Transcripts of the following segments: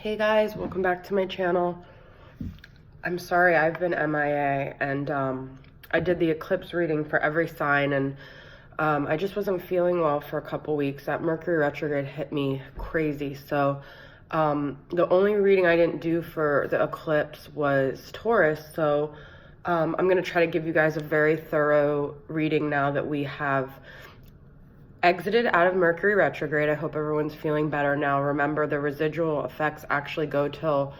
Hey guys, welcome back to my channel. I'm sorry I've been MIA, and I did the eclipse reading for every sign, and I just wasn't feeling well for a couple weeks. That Mercury retrograde hit me crazy, so the only reading I didn't do for the eclipse was Taurus, so I'm going to try to give you guys a very thorough reading now that we have exited out of Mercury retrograde. I hope everyone's feeling better now. Remember, the residual effects actually go till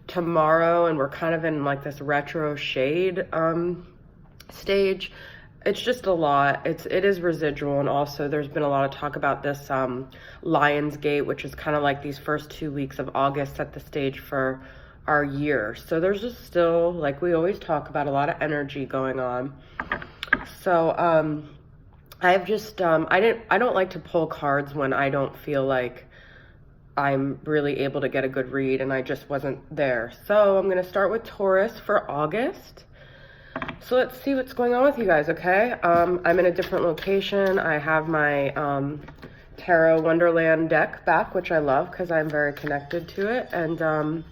tomorrow, and we're kind of in like this retro shade stage. It's just a lot. It is residual, and also there's been a lot of talk about this Lion's Gate, which is kind of like these first 2 weeks of August set the stage for our year. So there's just still, like we always talk about, a lot of energy going on. So I've just, I don't like to pull cards when I don't feel like I'm really able to get a good read, and I just wasn't there. So I'm going to start with Taurus for August. So let's see what's going on with you guys, okay? I'm in a different location. I have my Tarot Wonderland deck back, which I love because I'm very connected to it. And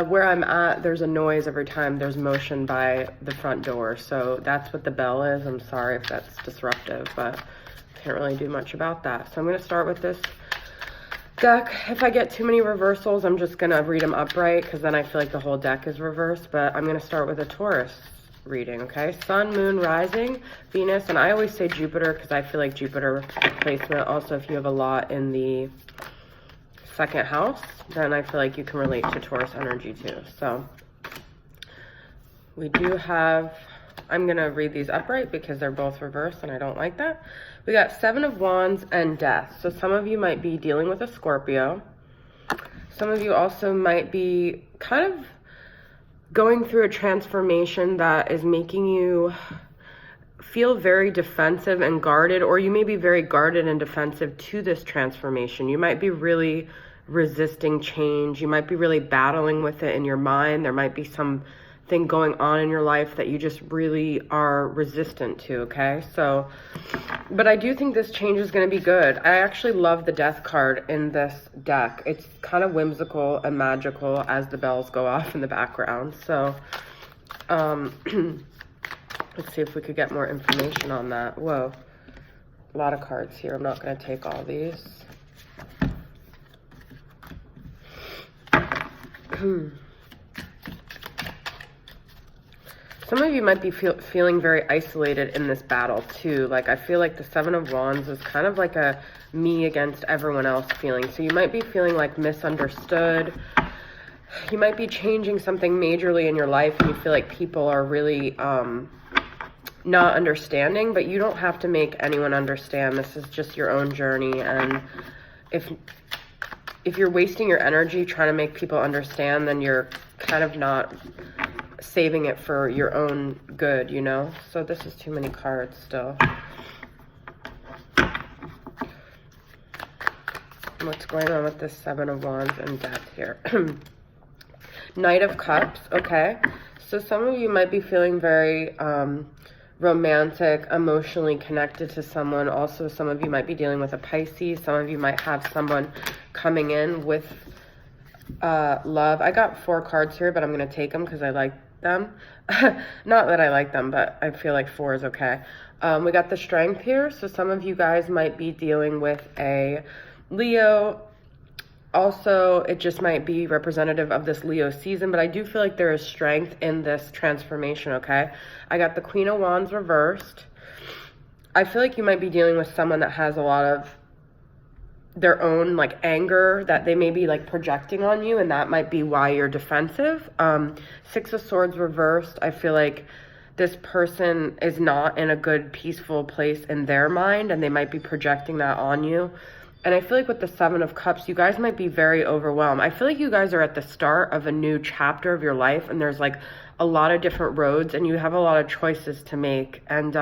where I'm at, there's a noise every time there's motion by the front door. So that's what the bell is. I'm sorry if that's disruptive, but can't really do much about that. So I'm going to start with this deck. If I get too many reversals, I'm just going to read them upright, because then I feel like the whole deck is reversed. But I'm going to start with a Taurus reading, okay? Sun, Moon, Rising, Venus, and I always say Jupiter because I feel like Jupiter placement. Also, if you have a lot in the second house, then I feel like you can relate to Taurus energy too. So we do have, I'm going to read these upright because they're both reversed and I don't like that. We got Seven of Wands and Death. So some of you might be dealing with a Scorpio. Some of you also might be kind of going through a transformation that is making you feel very defensive and guarded, or you may be very guarded and defensive to this transformation. You might be really resisting change. You might be really battling with it in your mind. There might be something going on in your life that you just really are resistant to, okay? So, but I do think this change is going to be good. I actually love the Death card in this deck. It's kind of whimsical and magical as the bells go off in the background. So, let's see if we could get more information on that. Whoa, a lot of cards here. I'm not going to take all these. Some of you might be feeling very isolated in this battle too. Like, I feel like the Seven of Wands is kind of like a me against everyone else feeling. So you might be feeling like misunderstood. You might be changing something majorly in your life and you feel like people are really not understanding, but you don't have to make anyone understand. This is just your own journey, and if you're wasting your energy trying to make people understand, then you're kind of not saving it for your own good, you know? So this is too many cards still. What's going on with this Seven of Wands and Death here? Knight of Cups, okay. So some of you might be feeling very romantic, emotionally connected to someone. Also, some of you might be dealing with a Pisces. Some of you might have someone coming in with love. I got 4 cards here, but I'm going to take them because I like them. Not that I like them, but I feel like 4 is okay. We got the Strength here. So some of you guys might be dealing with a Leo. Also, it just might be representative of this Leo season, but I do feel like there is strength in this transformation, okay? I got the Queen of Wands reversed. I feel like you might be dealing with someone that has a lot of their own like anger that they may be like projecting on you, and that might be why you're defensive. Six of Swords reversed. I feel like this person is not in a good, peaceful place in their mind, and they might be projecting that on you. And I feel like with the Seven of Cups, you guys might be very overwhelmed. I feel like you guys are at the start of a new chapter of your life, and there's like a lot of different roads, and you have a lot of choices to make. And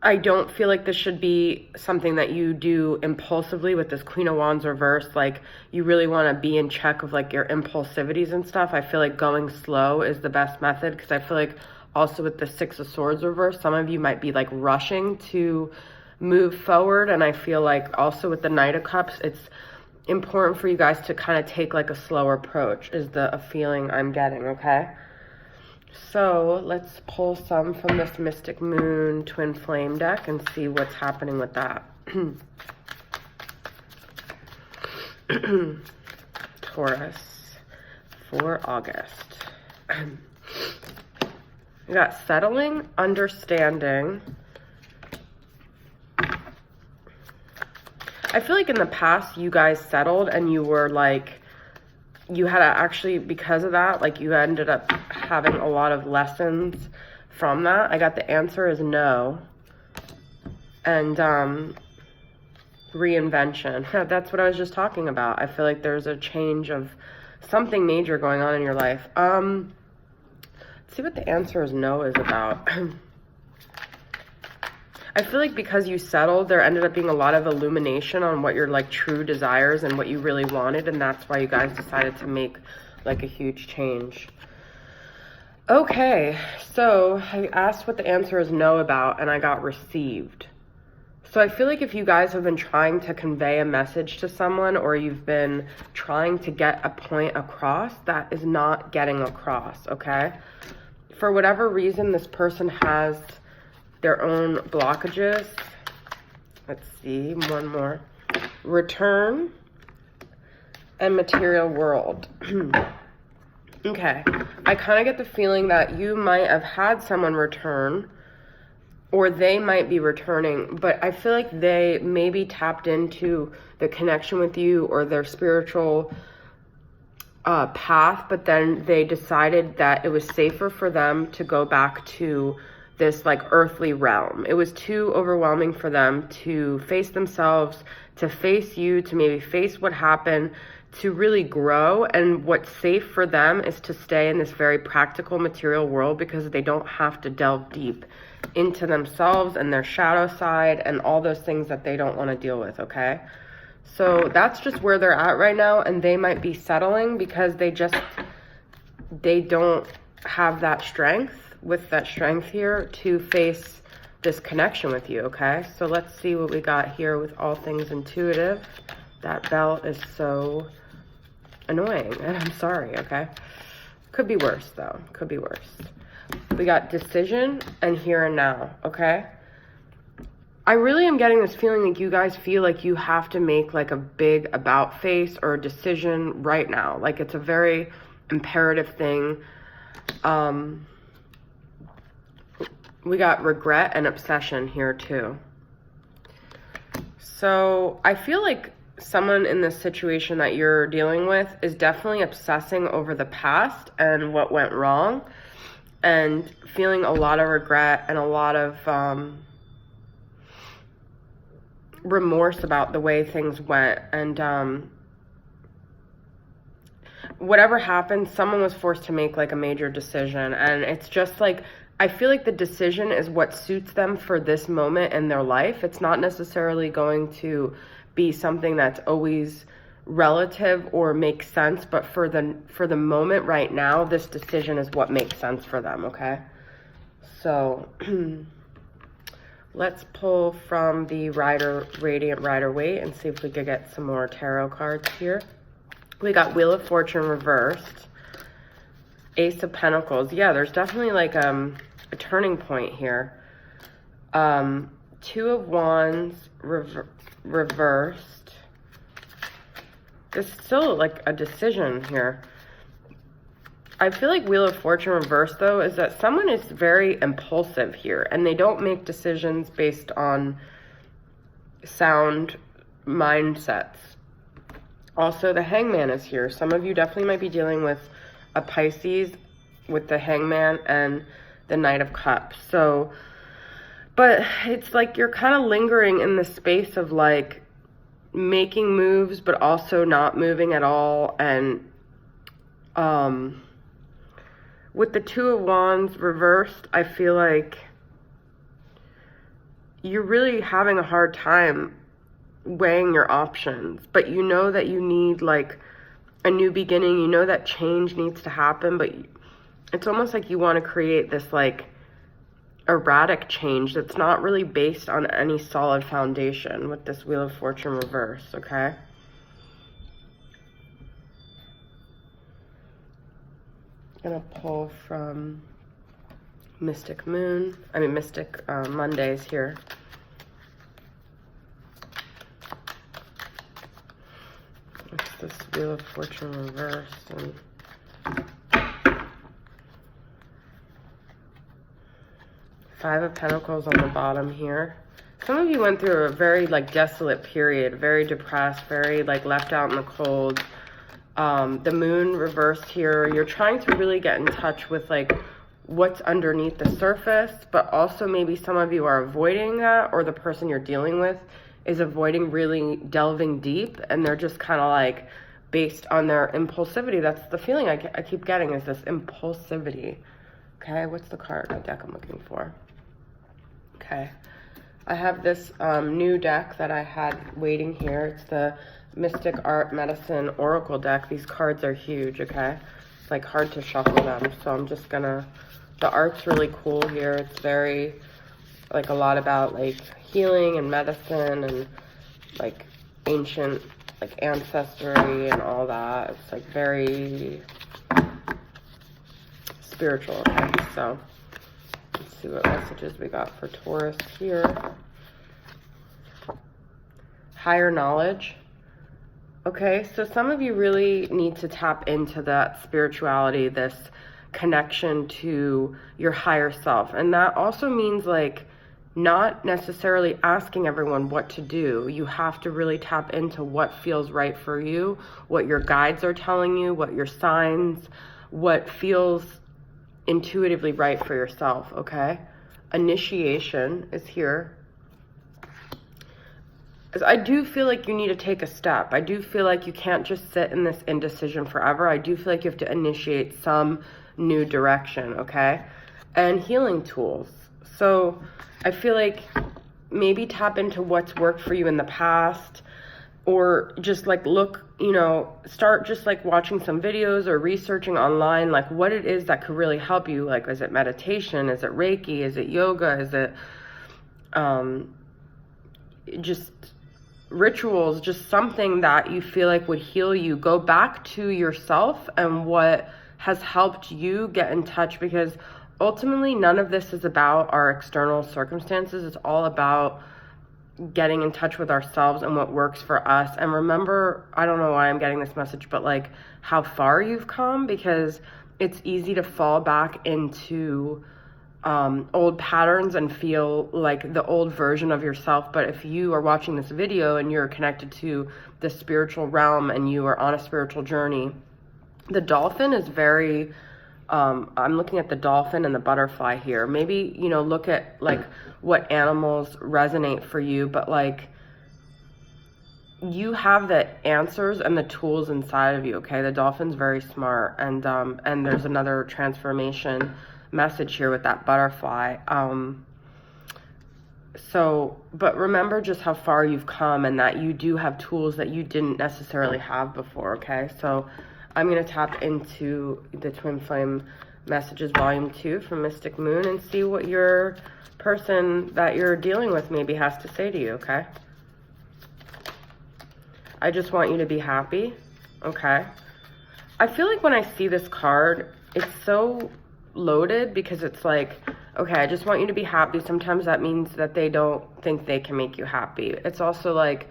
I don't feel like this should be something that you do impulsively with this Queen of Wands reversed. Like, you really want to be in check of like your impulsivities and stuff. I feel like going slow is the best method, because I feel like also with the Six of Swords reversed, some of you might be like rushing to move forward. And I feel like also with the Knight of Cups, it's important for you guys to kind of take like a slower approach is a feeling I'm getting, okay? So let's pull some from this Mystic Moon Twin Flame deck and see what's happening with that. Taurus for August. We got settling, understanding. I feel like in the past you guys settled and you were like, you had to actually, because of that, like you ended up having a lot of lessons from that. I got the answer is no. And reinvention. That's what I was just talking about. I feel like there's a change of something major going on in your life. Let's see what the answer is no is about. I feel like because you settled, there ended up being a lot of illumination on what your like true desires and what you really wanted, and that's why you guys decided to make like a huge change. Okay, so I asked what the answer is no about, and I got received. So I feel like if you guys have been trying to convey a message to someone, or you've been trying to get a point across, that is not getting across, okay? For whatever reason, this person has their own blockages. Let's see, one more. Return and material world. Okay, I kind of get the feeling that you might have had someone return, or they might be returning, but I feel like they maybe tapped into the connection with you or their spiritual path, but then they decided that it was safer for them to go back to this like earthly realm. It was too overwhelming for them to face themselves, to face you, to maybe face what happened, to really grow. And what's safe for them is to stay in this very practical material world because they don't have to delve deep into themselves and their shadow side and all those things that they don't want to deal with, okay? So that's just where they're at right now, and they might be settling because they don't have that strength, with that strength here, to face this connection with you, okay? So let's see what we got here with all things intuitive. That belt is so annoying, and I'm sorry, okay? Could be worse, though. Could be worse. We got decision and here and now, okay? I really am getting this feeling like you guys feel like you have to make like a big about face or a decision right now. Like it's a very imperative thing. We got regret and obsession here too. So I feel like someone in this situation that you're dealing with is definitely obsessing over the past and what went wrong, and feeling a lot of regret and a lot of remorse about the way things went. And whatever happened, someone was forced to make like a major decision, and it's just like, I feel like the decision is what suits them for this moment in their life. It's not necessarily going to be something that's always relative or makes sense, but for the moment right now, this decision is what makes sense for them, okay? So let's pull from the Radiant Rider Waite and see if we could get some more tarot cards here. We got Wheel of Fortune reversed, Ace of Pentacles. Yeah, there's definitely like a turning point here. Two of Wands reversed. There's still like a decision here. I feel like Wheel of Fortune reversed, though, is that someone is very impulsive here, and they don't make decisions based on sound mindsets. Also, the Hangman is here. Some of you definitely might be dealing with a Pisces with the Hangman and the Knight of Cups. So, but it's like you're kind of lingering in the space of like making moves, but also not moving at all. And with the Two of Wands reversed, I feel like you're really having a hard time weighing your options, but you know that you need like a new beginning. You know that change needs to happen, but it's almost like you want to create this like erratic change that's not really based on any solid foundation with this Wheel of Fortune reverse, okay? I'm gonna pull from Mystic Mondays here. It's this Wheel of Fortune reverse, and Five of Pentacles on the bottom here. Some of you went through a very like desolate period, very depressed, very like left out in the cold. The Moon reversed here. You're trying to really get in touch with like what's underneath the surface, but also maybe some of you are avoiding that, or the person you're dealing with is avoiding really delving deep, and they're just kind of like based on their impulsivity. That's the feeling I keep getting, is this impulsivity. Okay, what's the card in the deck I'm looking for? Okay, I have this new deck that I had waiting here. It's the Mystic Art Medicine Oracle deck. These cards are huge, okay? It's like hard to shuffle them, so I'm just gonna, the art's really cool here. It's very, like a lot about like healing and medicine and like ancient, like ancestry and all that. It's like very spiritual, okay? So let's see what messages we got for Taurus here. Higher knowledge. Okay, so some of you really need to tap into that spirituality, this connection to your higher self. And that also means like not necessarily asking everyone what to do. You have to really tap into what feels right for you, what your guides are telling you, what your signs, what feels intuitively right for yourself, okay? Initiation is here. I do feel like you need to take a step. I do feel like you can't just sit in this indecision forever. I do feel like you have to initiate some new direction, okay? And healing tools. So I feel like maybe tap into what's worked for you in the past, or just like look, you know, start just like watching some videos or researching online, like what it is that could really help you. Like, is it meditation? Is it Reiki? Is it yoga? Is it just rituals, just something that you feel like would heal you? Go back to yourself and what has helped you get in touch, because ultimately none of this is about our external circumstances. It's all about getting in touch with ourselves and what works for us. And remember, I don't know why I'm getting this message, but like how far you've come, because it's easy to fall back into old patterns and feel like the old version of yourself. But if you are watching this video and you're connected to the spiritual realm and you are on a spiritual journey, the dolphin is very, I'm looking at the dolphin and the butterfly here. Maybe, you know, look at like what animals resonate for you, but like you have the answers and the tools inside of you, okay? The dolphin's very smart, and there's another transformation message here with that butterfly. But remember just how far you've come, and that you do have tools that you didn't necessarily have before, okay? So I'm going to tap into the Twin Flame Messages Volume 2 from Mystic Moon and see what your person that you're dealing with maybe has to say to you, okay? I just want you to be happy, okay? I feel like when I see this card, it's so loaded, because it's like, okay, I just want you to be happy. Sometimes that means that they don't think they can make you happy. It's also like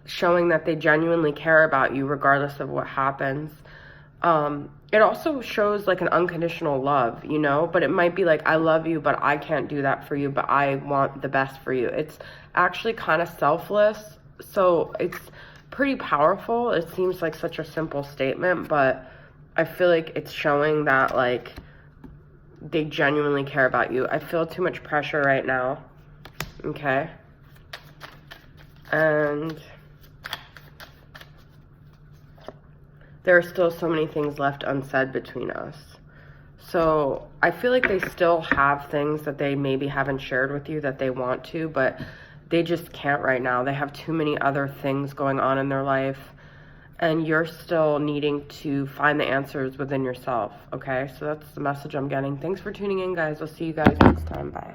showing that they genuinely care about you regardless of what happens. It also shows like an unconditional love, you know, but it might be like, I love you, but I can't do that for you, but I want the best for you. It's actually kind of selfless. So it's pretty powerful. It seems like such a simple statement, but I feel like it's showing that like they genuinely care about you. I feel too much pressure right now, okay? And there are still so many things left unsaid between us. So I feel like they still have things that they maybe haven't shared with you that they want to, but they just can't right now. They have too many other things going on in their life, and you're still needing to find the answers within yourself, okay? So that's the message I'm getting. Thanks for tuning in, guys. I'll see you guys next time. Bye.